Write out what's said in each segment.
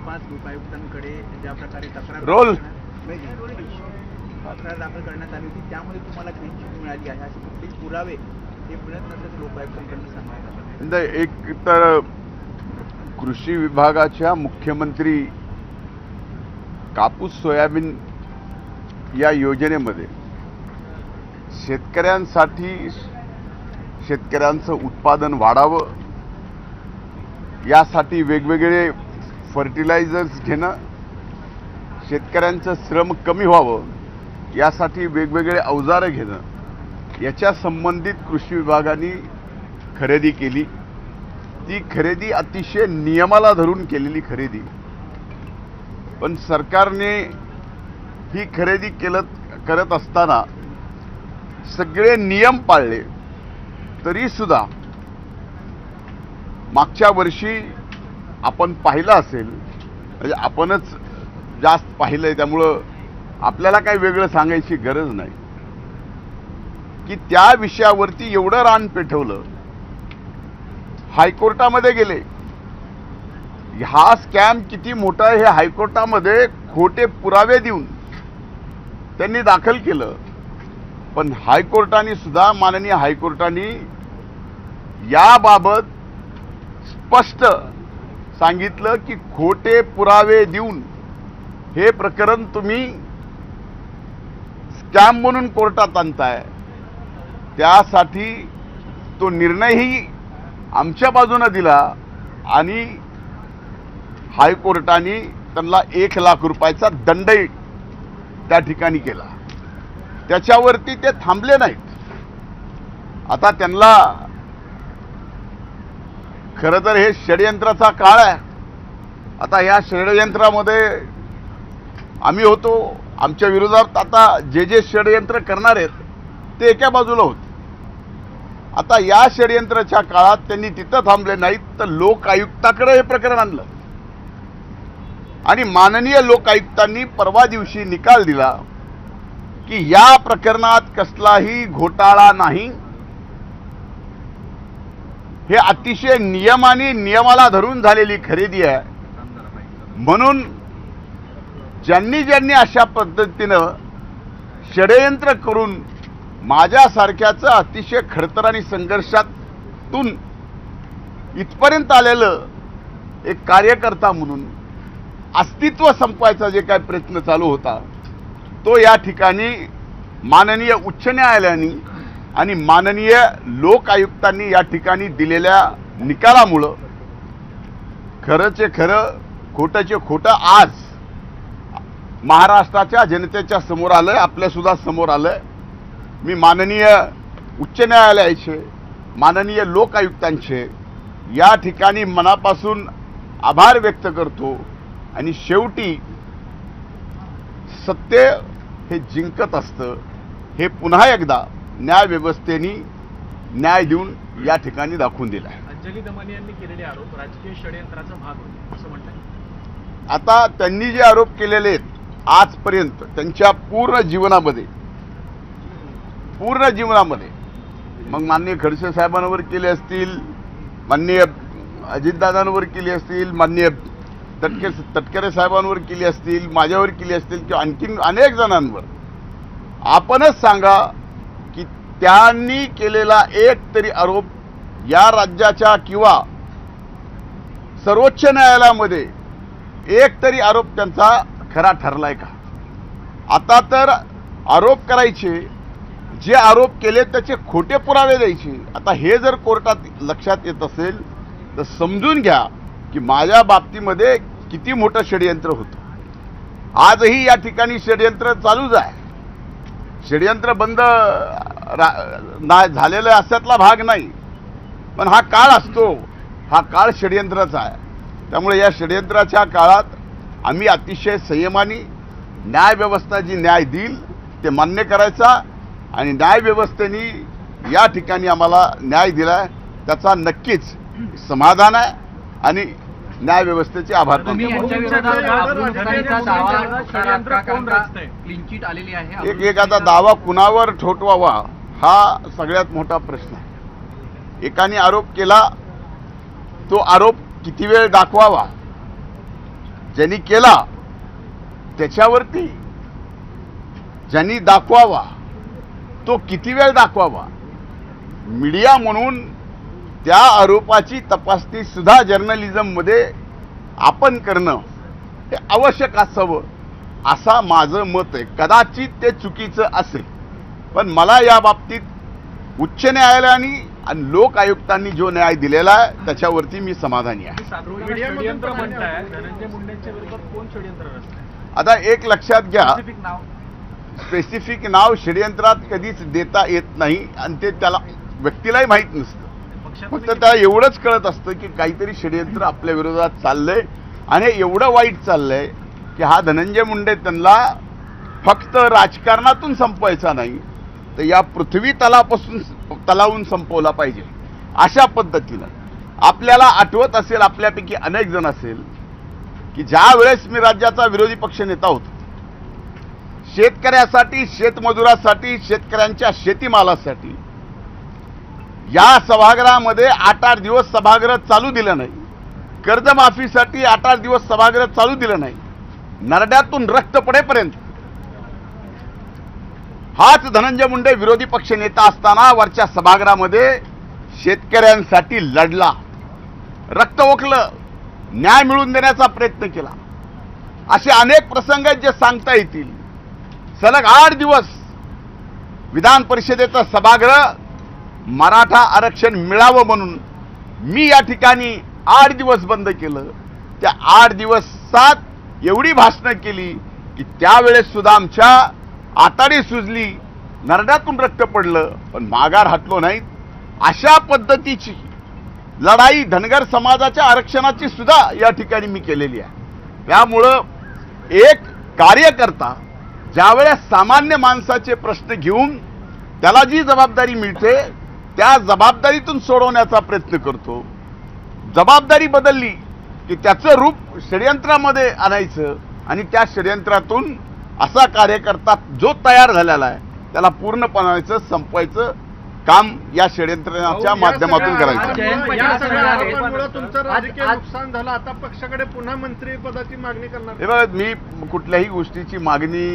5 उपायुक्तांकडे ज्या प्रकारे तक्रार दाखल करण्यात आली होती त्यामुळे तुम्हाला क्लीन चिट मिळाली आहे असे कुठलेच पुरावे हे मिळत नसल्याचं लोकायुक्तांकडून सांगण्यात आलं. एक तर कृषी विभागाच्या मुख्यमंत्री कापूस सोयाबीन या योजनेमध्ये शेतकऱ्यांसाठी शेतकऱ्यांचं उत्पादन वाढावं यासाठी वेगवेगळे फर्टिलायझर्स घेणं, शेतकऱ्यांचं श्रम कमी व्हावं यासाठी वेगवेगळे अवजारं घेणं याच्या संबंधित कृषी विभागाने खरेदी केली. ती खरेदी अतिशय नियमाला धरून केलेली खरेदी, पण सरकारने ही खरेदी करत असताना सगळे नियम पाळले तरीसुद्धा मागच्या वर्षी आपण पाहिलं असेल, म्हणजे आपणच जास्त पाहिलंय त्यामुळं आपल्याला काही वेगळं सांगायची गरज नाही की त्या विषयावरती एवढं रान पेटवलं, हायकोर्टामध्ये गेले. हा स्कॅम किती मोठा आहे हे हायकोर्टामध्ये खोटे पुरावे देऊन त्यांनी दाखल केलं. पण हायकोर्टाने सुद्धा, माननीय हायकोर्टाने याबाबत स्पष्ट सांगितलं की खोटे पुरावे देऊन हे प्रकरण तुम्ही स्कॅम म्हणून कोर्टात आणताय. त्यासाठी तो निर्णयही आमच्या बाजूने दिला आणि हायकोर्टाने त्यांना 1 लाख रुपयाचा दंडही त्या ठिकाणी केला. त्याच्यावरती ते थांबले नाहीत. आता त्यांना खरं तर हे षडयंत्राचा काळ आहे. आता या षडयंत्रामध्ये आम्ही होतो. आमच्या विरोधात आता जे षडयंत्र करणार आहेत ते एका बाजूला होते. आता या षडयंत्राच्या काळात त्यांनी तिथं थांबले नाहीत, तर लोक आयुक्ताकडे हे प्रकरण आणलं आणि माननीय लोक आयुक्तांनी परवा दिवशी निकाल दिला की या प्रकरणात कसलाही घोटाळा नाही. हे अतिशय नियमाला धरून झालेली खरेदी आहे. म्हणून ज्यांनी अशा पद्धतीनं षडयंत्र करून माझ्यासारख्याचं अतिशय खडतर आणि संघर्षातून इथपर्यंत आलेलं एक कार्यकर्ता म्हणून अस्तित्व संपवायचा जे काय प्रयत्न चालू होता तो या ठिकाणी माननीय उच्च न्यायालयाने आणि माननीय लोक आयुक्तांनी या ठिकाणी दिलेल्या निकालामुळं खरंचे खरं, खोटंचे खोटं आज महाराष्ट्राच्या जनतेच्या समोर आलंय, आपल्या सुद्धा समोर आलंय. मी माननीय उच्च न्यायालयाचे, माननीय लोक आयुक्तांचे या ठिकाणी मनापासून आभार व्यक्त करतो आणि शेवटी सत्य हे जिंकत असतं हे पुन्हा एकदा न्याय व्यवस्थेने न्याय देऊन या ठिकाणी दाखवून दिला आहे. अंजली दमानी यांनी केलेले आरोप राजकीय षडयंत्राचा भाग होते असं म्हणतात. आता त्यांनी जे आरोप केलेले आहेत आजपर्यंत त्यांच्या पूर्ण जीवनामध्ये मग माननीय खडसे साहेबांवर केले असतील, माननीय अजितदादांवर केली असतील, माननीय तटकरे साहेबांवर केली असतील, माझ्यावर केली असतील किंवा आणखीन अनेक जणांवर, आपणच सांगा की त्यांनी केलेला एक तरी आरोप या राज्याच्या किंवा सर्वोच्च न्यायालयामध्ये एक तरी आरोप त्यांचा खरा ठरलाय का? आता तर आरोप करायचे, जे आरोप केले त्याचे खोटे पुरावे द्यायचे. आता हे जर कोर्टात लक्षात येत असेल तर समजून घ्या की माझ्या बाबतीमध्ये किती मोठं षडयंत्र होतं. आजही या ठिकाणी षडयंत्र चालूच आहे. षडयंत्र बंद झालेलं अशातला भाग नाही, पण हा काळ असतो, हा काळ षडयंत्राचा आहे. त्यामुळे या षडयंत्राच्या काळात आम्ही अतिशय संयमाने न्यायव्यवस्था जी न्याय देईल ते मान्य करायचा आणि न्यायव्यवस्थेने या ठिकाणी आम्हाला न्याय दिलाय त्याचा नक्कीच समाधान आहे आणि न्यायव्यवस्थेचे आभार मानतो. एक आता दावा कुणावर ठोठवावा हा सगळ्यात मोठा प्रश्न आहे. एकाने आरोप केला, तो आरोप किती वेळ दाखवावा ज्यांनी केला त्याच्यावरती ज्यांनी दाखवावा तो किती वेळ दाखवावा, मीडिया म्हणून त्या आरोपाची तपासणी सुद्धा जर्नलिझममध्ये आपण करणं हे आवश्यक असावं असा माझं मत आहे. कदाचित ते चुकीचं असेल, पण मला या बाबतीत उच्च न्यायालयाने आणि लोक आयुक्तांनी जो न्याय दिलेला आहे त्याच्यावरती मी समाधानी आहे. षडयंत्र म्हणताय, धनंजय मुंडेंच्या विरोधात कोण षडयंत्र रचलंय? आता एक लक्षात घ्या, स्पेसिफिक नाव स्पेसिफिक नाव षडयंत्रात कधीच देता येत नाही आणि ते त्याला व्यक्तीलाही माहीत नसतं. फक्त त्याला एवढंच कळत असतं की काहीतरी षडयंत्र आपल्या विरोधात चाललंय आणि हे एवढं वाईट चाललंय की हा धनंजय मुंडे त्यांना फक्त राजकारणातून संपवायचा नाही तर या पृथ्वी तलावून संपवला पाहिजे. अशा पद्धतीनं आपल्याला आठवत असेल, आपल्यापैकी अनेक जण असेल की ज्या वेळेस मी राज्याचा विरोधी पक्ष नेता होतो, शेतकऱ्यासाठी, शेतमजुरासाठी, शेतकऱ्यांच्या शेतीमालासाठी या सभागृहामध्ये 8-8 दिवस सभागृह चालू दिलं नाही. कर्जमाफीसाठी 8-8 दिवस सभागृह चालू दिलं नाही. नरड्यातून रक्त पडेपर्यंत हाच धनंजय मुंडे विरोधी पक्ष नेता असताना वरच्या सभागृहामध्ये शेतकऱ्यांसाठी लढला, रक्त ओकलं, न्याय मिळवून देण्याचा प्रयत्न केला. असे अनेक प्रसंग आहेत जे सांगता येतील. सलग 8 दिवस विधान परिषदेचं सभागृह मराठा आरक्षण मिळावं म्हणून मी या ठिकाणी 8 दिवस बंद केलं. त्या 8 दिवसात एवढी भाषणं केली की त्यावेळेस सुद्धा आमच्या आताडी सुजली, नरड्यातून रक्त पडलं, पण माघार हटलो नाहीत. अशा पद्धतीची लढाई धनगर समाजाच्या आरक्षणाची सुद्धा या ठिकाणी मी केलेली आहे. त्यामुळं एक कार्यकर्ता ज्यावेळेस सामान्य माणसाचे प्रश्न घेऊन त्याला जी जबाबदारी मिळते त्या जबाबदारीतून सोडवण्याचा प्रयत्न करतो. जबाबदारी बदलली की त्याचं रूप षडयंत्रामध्ये आणायचं आणि त्या षडयंत्रातून असा कार्यकर्ता जो तयार झालेला आहे त्याला पूर्णपणाचं संपवायचं काम या षडयंत्राच्या माध्यमातून करायचं. या सगळ्या आरोपांमुळे तुमचं राजकीय नुकसान झालं. आता पक्षाकडे पुन्हा मंत्रिपदाची मागणी करणार? हे बघा, मी कुठल्याही गोष्टीची मागणी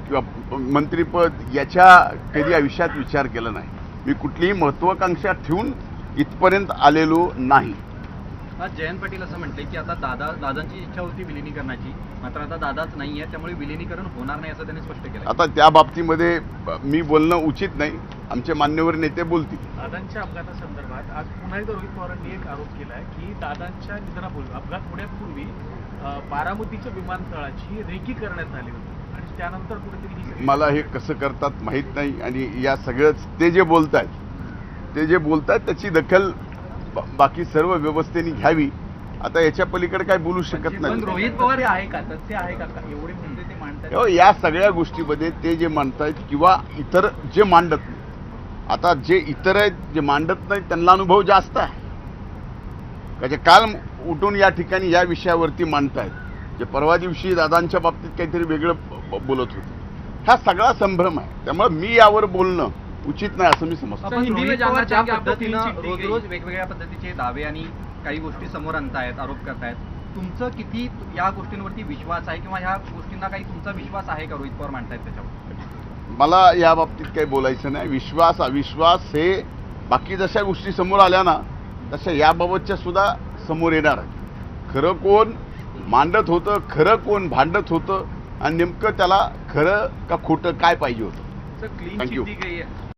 किंवा मंत्रिपद याच्या कधी आयुष्यात विचार केला नाही. मी कुठलीही महत्वाकांक्षा ठेवून इथपर्यंत आलेलो नाही. आज जयंत पाटील असं म्हटलंय की आता दादांची इच्छा होती विलिनीकरणाची, मात्र आता दादाच नाहीये, त्यामुळे विलिनीकरण होणार नाही असं त्यांनी स्पष्ट केलं. आता त्या बाबतीमध्ये मी बोलणं उचित नाही. आमचे मान्यवर नेते बोलतील. दादांच्या अपघातासंदर्भात आज पुन्हा एकदा रोहित पवारांनी एक आरोप केलाय की दादांच्या निधनापूर्वी, अपघात होण्यापूर्वी बारामतीच्या विमानतळाची रेकी करण्यात आली होती आणि त्यानंतर कुठेतरी मला हे कसं करतात माहीत नाही. आणि या सगळंच ते जे बोलतायत त्याची दखल बाकी सर्व व्यवस्थेने घ्यावी. आता याच्या पलीकडे काय बोलू शकत पण नाही. रोहित पवार हे आहे का, तथ्य आहे का, एवढे मुद्दे ते मांडतात? या सगळ्या गोष्टीमध्ये ते जे मांडतायत किंवा इतर जे मांडत नाही, आता जे इतर आहेत जे मांडत नाहीत त्यांना अनुभव जास्त आहे. म्हणजे काल उठून या ठिकाणी या विषयावरती मांडतायत, जे परवा दिवशी दादांच्या बाबतीत काहीतरी वेगळं बोलत होते. हा सगळा संभ्रम आहे. त्यामुळे मी यावर बोलणं उचित नाही असं मी समजतो. आपण रोहित पवार ज्या पद्धतीनं रोज वेगवेगळ्या पद्धतीचे दावे आणि काही गोष्टी समोर आणतायत, आरोप करतायत, तुमचं किती या गोष्टींवरती विश्वास आहे किंवा ह्या गोष्टींना काही तुमचा विश्वास आहे का रोहित पवार मांडतायत त्याच्यावर? मला या बाबतीत काही बोलायचं नाही. विश्वास अविश्वास हे बाकी जशा गोष्टी समोर आल्या ना तशा याबाबतच्या सुद्धा समोर येणार आहे. खरं कोण मांडत होतं, खरं कोण भांडत होतं आणि नेमकं त्याला खरं का खोटं काय पाहिजे होतं. Clean thank you. चिट दी गई है.